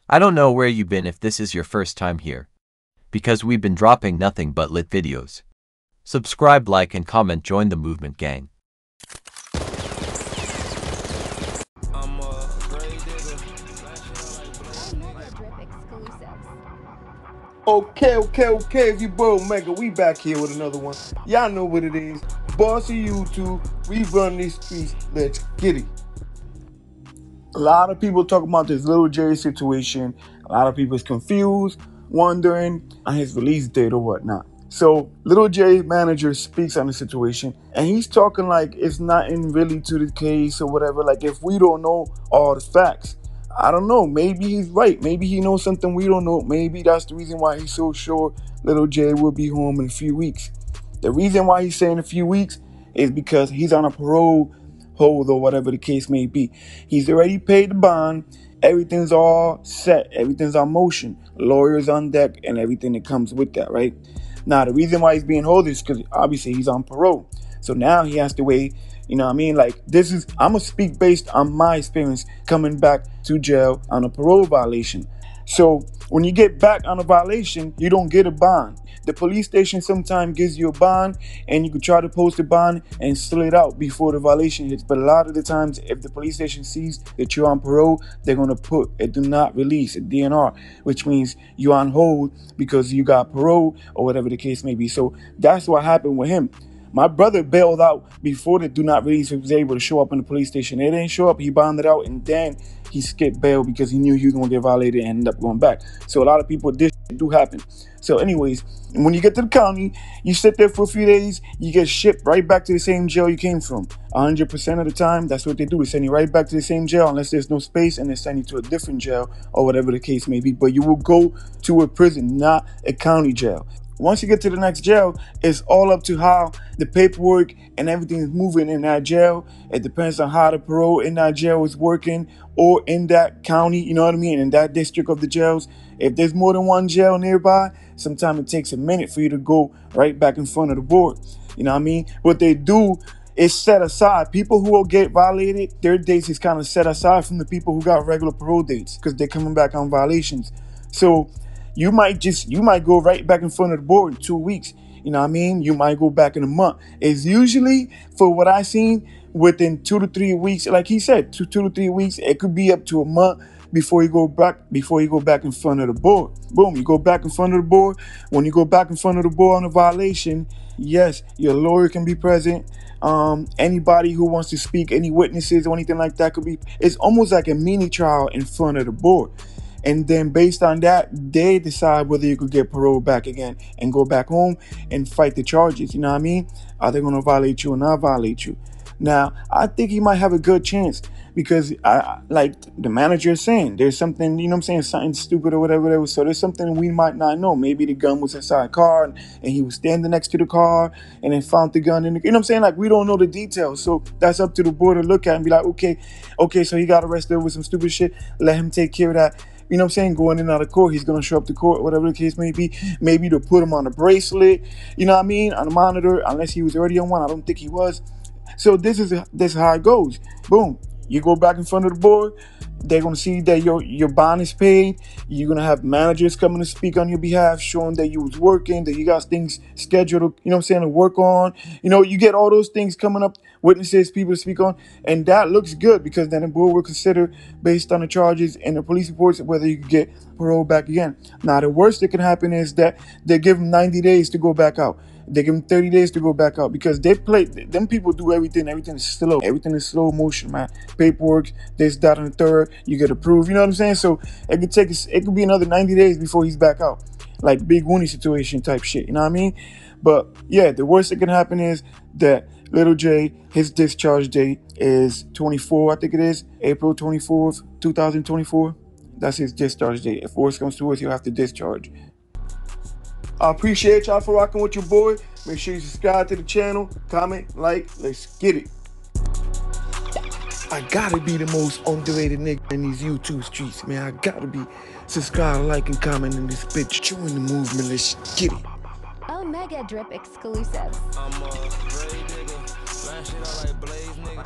I don't know where you've been if this is your first time here, because we've been dropping nothing but lit videos. Subscribe, like, and comment. Join the movement, gang. Omegadrip exclusives. Okay, if you boy Omega, we back here with another one. Y'all know what it is. Bossy YouTube, we run these streets. Let's get it. A lot of people talk about this Lil Jay situation. A lot of people is confused, wondering on his release date or whatnot. So Lil Jay manager speaks on the situation, and he's talking like it's nothing really to the case or whatever. Like if we don't know all the facts. I don't know. Maybe he's right. Maybe he knows something we don't know. Maybe that's the reason why he's so sure Lil Jay will be home in a few weeks. The reason why he's saying a few weeks is because he's on a parole hold or whatever the case may be. He's already paid the bond. Everything's all set. Everything's on motion. Lawyers on deck and everything that comes with that, right? Now, the reason why he's being held is because obviously he's on parole. So now he has to wait. You know what I mean? Like, I'm going to speak based on my experience coming back to jail on a parole violation. So when you get back on a violation, you don't get a bond. The police station sometimes gives you a bond, and you can try to post a bond and still it out before the violation hits. But a lot of the times, if the police station sees that you're on parole, they're going to put a do not release, a DNR, which means you're on hold because you got parole or whatever the case may be. So that's what happened with him. My brother bailed out before the do not release was able to show up in the police station. It didn't show up. He bonded out, and then he skipped bail because he knew he was going to get violated and ended up going back. So a lot of people, this do happen. So anyways, when you get to the county, you sit there for a few days, you get shipped right back to the same jail you came from. 100% of the time, that's what they do. They send you right back to the same jail unless there's no space, and they send you to a different jail or whatever the case may be. But you will go to a prison, not a county jail. Once you get to the next jail, it's all up to how the paperwork and everything is moving in that jail. It depends on how the parole in that jail is working or in that county, you know what I mean, in that district of the jails. If there's more than one jail nearby, sometimes it takes a minute for you to go right back in front of the board. You know what I mean? What they do is set aside. People who will get violated, their dates is kind of set aside from the people who got regular parole dates because they're coming back on violations. So you might go right back in front of the board in 2 weeks. You know what I mean? You might go back in a month. It's usually, for what I've seen, within 2 to 3 weeks. Like he said, 2 to 3 weeks. It could be up to a month before you go back in front of the board. Boom, you go back in front of the board. When you go back in front of the board on a violation, yes, your lawyer can be present. Anybody who wants to speak, any witnesses or anything like that could be. It's almost like a mini trial in front of the board. And then based on that, they decide whether you could get parole back again and go back home and fight the charges. You know what I mean? Are they going to violate you or not violate you? Now, I think he might have a good chance because like the manager is saying, there's something, you know what I'm saying, something stupid or whatever. So there's something we might not know. Maybe the gun was inside a car and he was standing next to the car and then found the gun in the, you know what I'm saying? Like, we don't know the details. So that's up to the board to look at and be like, okay, so he got arrested over some stupid shit. Let him take care of that. You know what I'm saying? Going in and out of court, he's going to show up to court, whatever the case may be. Maybe to put him on a bracelet, you know what I mean? On a monitor, unless he was already on one. I don't think he was. So this is how it goes. Boom. You go back in front of the board. They're going to see that your bond is paid. You're going to have managers coming to speak on your behalf, showing that you was working, that you got things scheduled, you know what I'm saying, to work on. You know, you get all those things coming up, witnesses, people to speak on. And that looks good because then the board will consider, based on the charges and the police reports, whether you can get parole back again. Now, the worst that can happen is that they give them 90 days to go back out. They give them 30 days to go back out because them people do everything. Everything is slow. Everything is slow motion, man. Paperwork, this, that, and the third. You get approved. You know what I'm saying? So it could be another 90 days before he's back out. Like big Winnie situation type shit. You know what I mean? But yeah, the worst that can happen is that Lil Jay, his discharge date is 24, I think it is, April 24th, 2024. That's his discharge date. If worse comes to worse, he'll have to discharge. I appreciate y'all for rocking with your boy. Make sure you subscribe to the channel, comment, like, let's get it. I gotta be the most underrated nigga in these YouTube streets, man. I gotta be. Subscribe, like, and comment in this bitch. Join the movement, let's get it. Omegadrip exclusives. I'm a gray nigga, flash it out like blaze nigga.